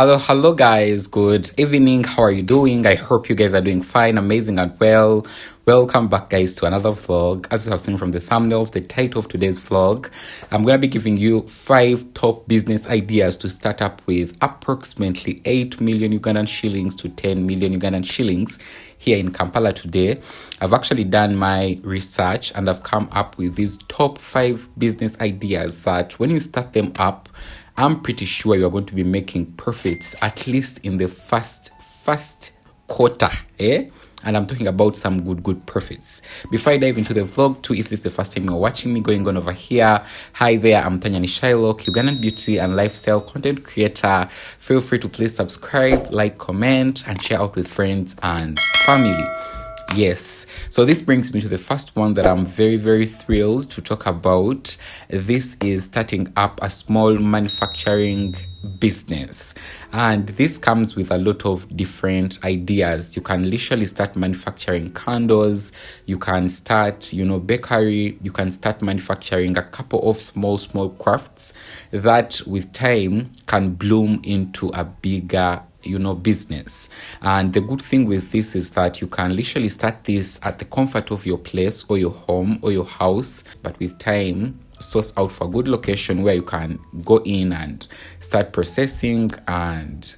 Hello, guys. Good evening. How are you doing? I hope you guys are doing fine, amazing, and well. Welcome back, guys, to another vlog. As you have seen from the thumbnails, the title of today's vlog, I'm going to be giving you 5 top business ideas to start up with approximately 8 million Ugandan shillings to 10 million Ugandan shillings here in Kampala today. I've actually done my research and I've come up with these top 5 business ideas that when you start them up, I'm pretty sure you are going to be making profits at least in the first quarter, eh? And I'm talking about some good profits. Before I dive into the vlog too, if this is the first time you're watching me, going on over here. Hi there, I'm Tanyani Shylock, Ugandan beauty and lifestyle content creator. Feel free to please subscribe, like, comment, and share out with friends and family. Yes, so this brings me to the first one that I'm very thrilled to talk about. This is starting up a small manufacturing business, and this comes with a lot of different ideas. You can literally start manufacturing candles, you can start bakery, you can start manufacturing a couple of small crafts that with time can bloom into a bigger business. And the good thing with this is that you can literally start this at the comfort of your place or your home or your house, but with time source out for a good location where you can go in and start processing and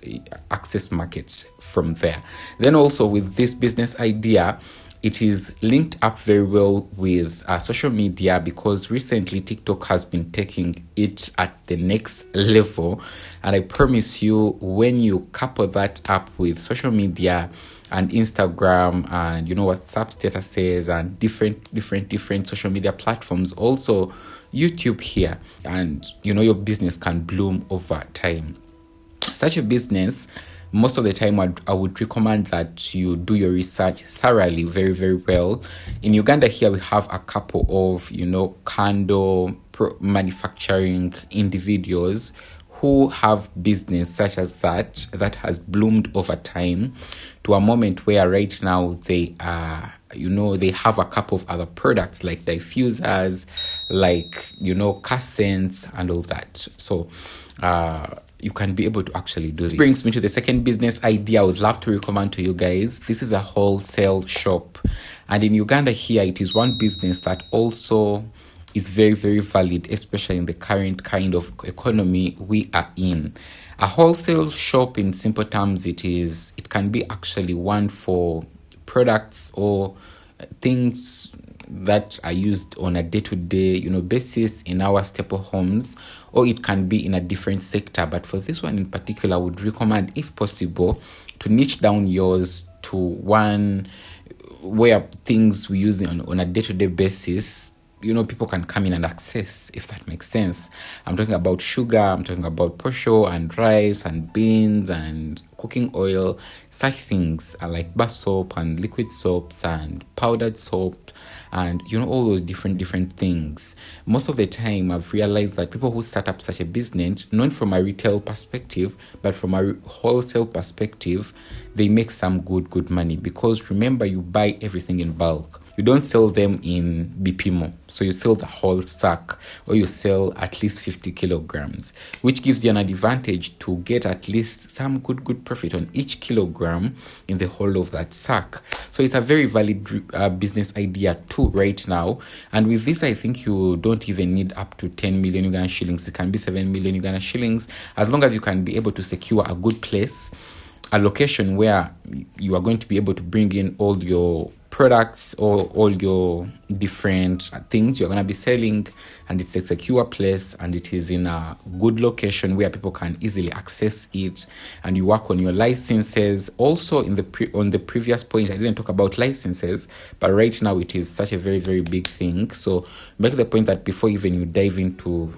access markets from there. Then also with this business idea, it is linked up very well with social media, because recently TikTok has been taking it at the next level. And I promise you, when you couple that up with social media and Instagram and WhatsApp statuses and different social media platforms, also YouTube here, and your business can bloom over time. Such a business, most of the time I would recommend that you do your research thoroughly, very well. In Uganda here, we have a couple of candle manufacturing individuals who have business such as that has bloomed over time to a moment where right now they are they have a couple of other products like diffusers, like cassets and all that. So you can be able to actually do this. Brings me to the second business idea I would love to recommend to you guys. This is a wholesale shop, and in Uganda here, it is one business that also is very valid, especially in the current kind of economy we are in. A wholesale shop, in simple terms, it can be actually one for products or things that are used on a day-to-day basis in our staple homes, or it can be in a different sector. But for this one in particular, I would recommend, if possible, to niche down yours to one where things we use on a day-to-day basis people can come in and access, if that makes sense. I'm talking about sugar, I'm talking about posho and rice and beans and cooking oil. Such things are like bar soap and liquid soaps and powdered soap and all those different things. Most of the time I've realized that people who start up such a business, not from a retail perspective but from a wholesale perspective, they make some good money, because remember, you buy everything in bulk. You don't sell them in BPMO. So you sell the whole sack, or you sell at least 50 kilograms, which gives you an advantage to get at least some good profit on each kilogram in the whole of that sack. So it's a very valid business idea too right now. And with this, I think you don't even need up to 10 million Ugandan shillings. It can be 7 million Ugandan shillings, as long as you can be able to secure a good place, a location where you are going to be able to bring in all your products or all your different things you're going to be selling, and it's a secure place and it is in a good location where people can easily access it, and you work on your licenses. Also, on the previous point, I didn't talk about licenses, but right now it is such a very big thing. So make the point that before even you dive into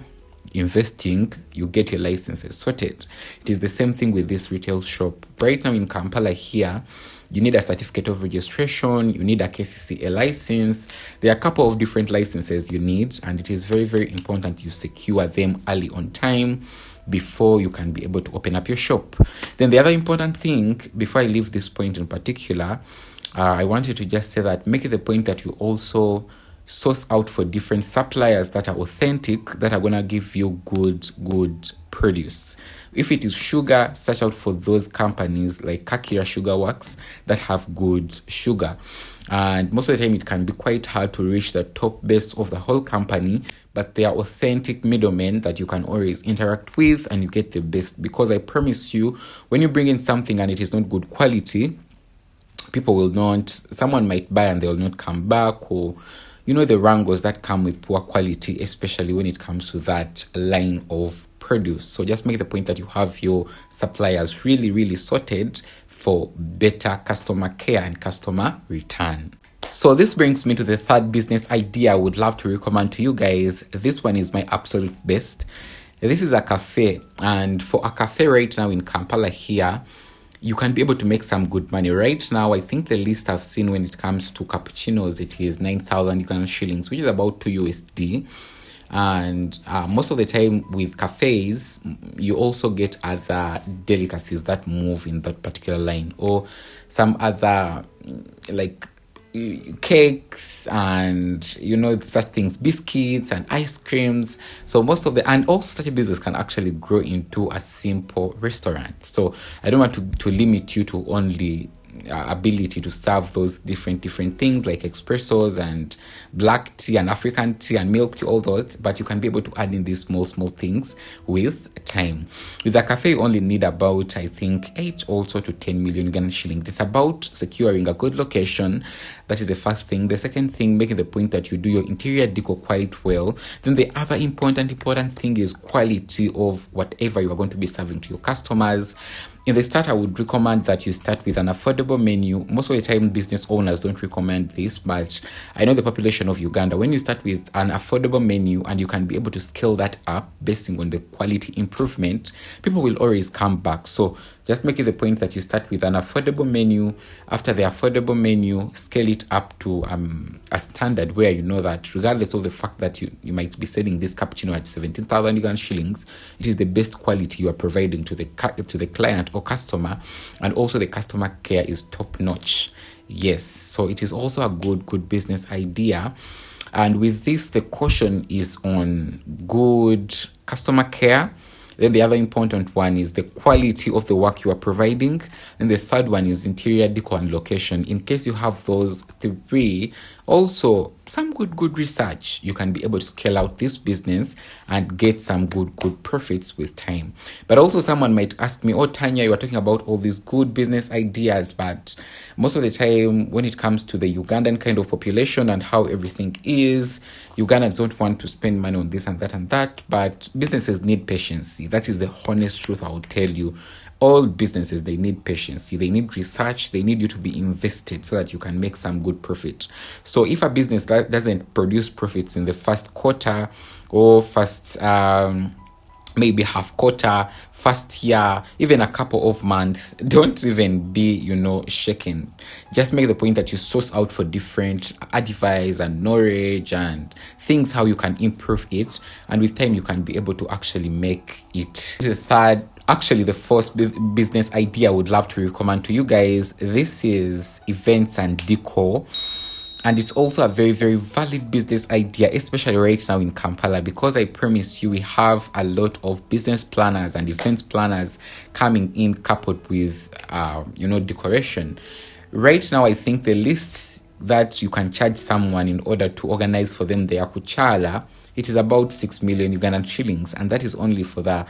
investing, you get your licenses sorted. It is the same thing with this retail shop. Right now in Kampala here, you need a certificate of registration, you need a KCCA license. There are a couple of different licenses you need, and it is very important you secure them early on time before you can be able to open up your shop. Then the other important thing, before I leave this point in particular, I wanted to just say that make it the point that you also source out for different suppliers that are authentic, that are going to give you good produce. If it is sugar, search out for those companies like Kakira Sugar Works that have good sugar. And most of the time it can be quite hard to reach the top base of the whole company, but they are authentic middlemen that you can always interact with and you get the best. Because I promise you, when you bring in something and it is not good quality, people will not, someone might buy and they will not come back, or the wrangles that come with poor quality, especially when it comes to that line of produce. So just make the point that you have your suppliers really sorted for better customer care and customer return. So this brings me to the third business idea I would love to recommend to you guys. This one is my absolute best. This is a cafe, and for a cafe right now in Kampala here, you can be able to make some good money. Right now, I think the least I've seen when it comes to cappuccinos, it is 9,000 Ugandan shillings, which is about 2 USD. And most of the time with cafes, you also get other delicacies that move in that particular line, or some other like cakes and such things, biscuits and ice creams. So most of and also such a business can actually grow into a simple restaurant. So I don't want to limit you to only ability to serve those different things like espressos and black tea and African tea and milk tea, all those, but you can be able to add in these small things with time. With a cafe, you only need about, I think, 8 also to 10 million Ugandan shillings. It's about securing a good location. That is the first thing. The second thing, making the point that you do your interior decor quite well. Then the other important thing is quality of whatever you are going to be serving to your customers. In the start, I would recommend that you start with an affordable menu. Most of the time, business owners don't recommend this, but I know the population of Uganda. When you start with an affordable menu and you can be able to scale that up based on the quality improvement, people will always come back. So just make it the point that you start with an affordable menu. After the affordable menu, scale it up to a standard where you know that regardless of the fact that you might be selling this cappuccino at 17,000 Ugandan shillings, it is the best quality you are providing to the client or customer, and also the customer care is top notch. Yes, so it is also a good business idea. And with this, the caution is on good customer care. Then the other important one is the quality of the work you are providing. And the third one is interior decor and location. In case you have those three, also some good research, you can be able to scale out this business and get some good profits with time. But also someone might ask me, oh Tanya, you are talking about all these good business ideas, but most of the time when it comes to the Ugandan kind of population and how everything is, Ugandans don't want to spend money on this and that, but businesses need patience. That is the honest truth I will tell you. All businesses, they need patience, they need research, they need you to be invested so that you can make some good profit. So if a business that doesn't produce profits in the first quarter or first maybe half quarter, first year, even a couple of months, don't even be shaken. Just make the point that you source out for different advice and knowledge and things how you can improve it, and with time you can be able to actually make it. The first business idea I would love to recommend to you guys, this is events and decor. And it's also a very valid business idea, especially right now in Kampala, because I promise you, we have a lot of business planners and events planners coming in coupled with, decoration. Right now, I think the least that you can charge someone in order to organize for them their kuchala, it is about 6 million Ugandan shillings, and that is only for the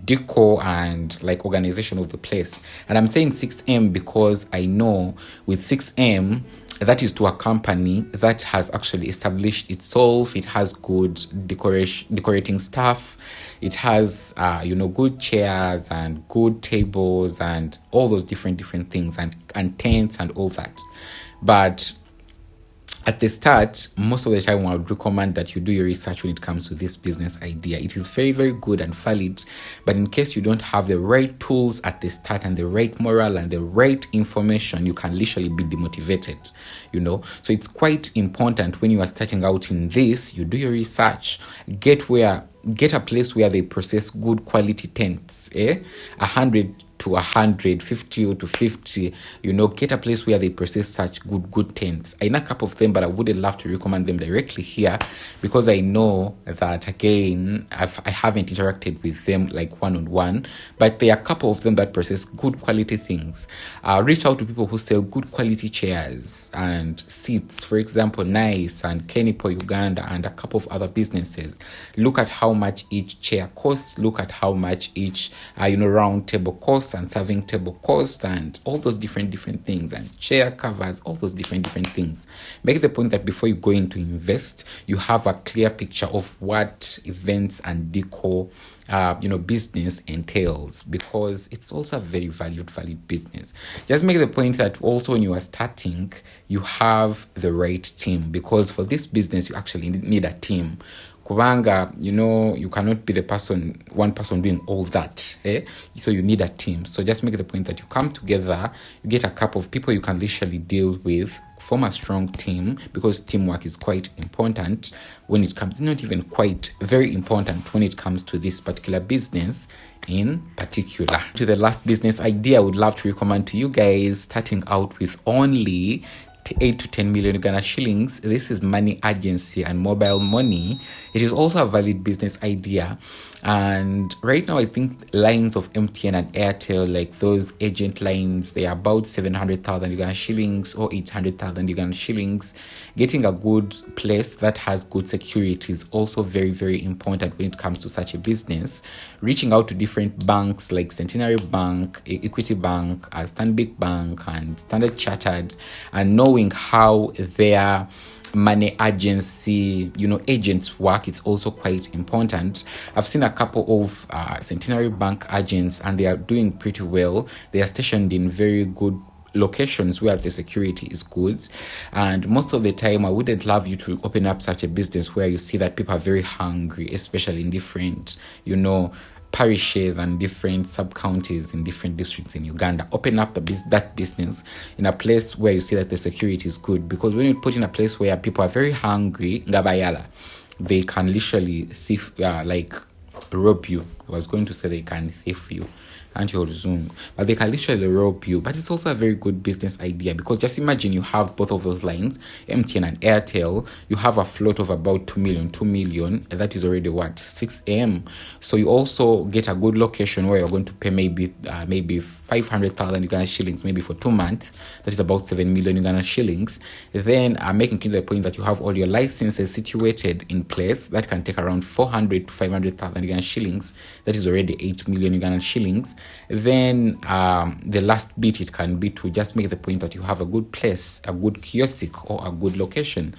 decor and like organization of the place. And I'm saying 6M because I know with 6M, that is to a company that has actually established itself. It has good decorating staff. It has good chairs and good tables and all those different things and tents and all that. But at the start, most of the time I would recommend that you do your research when it comes to this business idea. It is very good and valid, but in case you don't have the right tools at the start and the right moral and the right information, you can literally be demotivated, So it's quite important when you are starting out in this, you do your research, get a place where they process good quality tents, 100 to to 100, 50 to 50, get a place where they process such good tents. I know a couple of them, but I wouldn't love to recommend them directly here because I know that, again, I haven't interacted with them like one-on-one, but there are a couple of them that process good quality things. Reach out to people who sell good quality chairs and seats, for example, Nice and Kenipo, Uganda, and a couple of other businesses. Look at how much each chair costs. Look at how much each round table costs and serving table costs and all those different things, and chair covers, all those different things. Make the point that before you go in to invest, you have a clear picture of what events and decor business entails, because it's also a very valued business. Just make the point that also when you are starting, you have the right team, because for this business you actually need a team. Kubanga, you cannot be one person doing all that. So you need a team. So just make the point that you come together, you get a couple of people you can literally deal with, form a strong team, because teamwork is quite important when it comes, not even quite, very important when it comes to this particular business in particular. To the last business idea I would love to recommend to you guys, starting out with only 8 to 10 million Uganda shillings. This is money agency and mobile money. It is also a valid business idea, and right now I think lines of MTN and Airtel, like those agent lines, they are about 700,000 Uganda shillings or 800,000 Uganda shillings. Getting a good place that has good security is also very important when it comes to such a business. Reaching out to different banks like Centenary Bank, Equity Bank, Stanbic Bank, and Standard Chartered, and knowing how their money agency agents work, it's also quite important. I've seen a couple of Centenary Bank agents, and they are doing pretty well. They are stationed in very good locations where the security is good, and most of the time I wouldn't love you to open up such a business where you see that people are very hungry, especially in different parishes and different sub-counties in different districts in Uganda. Open up that business in a place where you see that the security is good, because when you put in a place where people are very hungry, ngabayala, they can literally thief, rob you. I was going to say they can thief you, but they can literally rob you. But it's also a very good business idea, because just imagine you have both of those lines, MTN and Airtel. You have a float of about 2 million. That is already what, 6 m. So you also get a good location where you're going to pay maybe 500,000 Uganda shillings, maybe for 2 months. That is about 7 million Uganda shillings. Then making the point that you have all your licenses situated in place, that can take around 400 to 500,000 Uganda shillings. That is already 8 million Uganda shillings. Then the last bit it can be to just make the point that you have a good place, a good kiosk or a good location,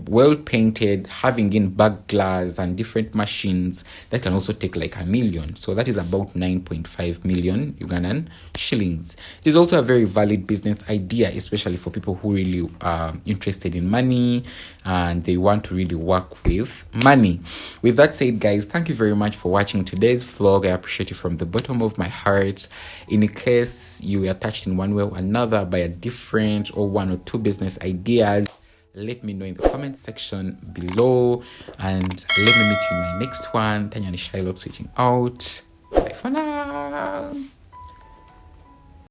well painted, having in back glass and different machines. That can also take like 1 million. So that is about 9.5 million Ugandan shillings. It is also a very valid business idea, especially for people who really are interested in money and they want to really work with money. With that said, guys, thank you very much for watching today's vlog. I appreciate you from the bottom of my heart. In case you were touched in one way or another by a different or one or two business ideas, let me know in the comment section below, and let me meet you in my next one. Tanya and Shiloh switching out. Bye for now.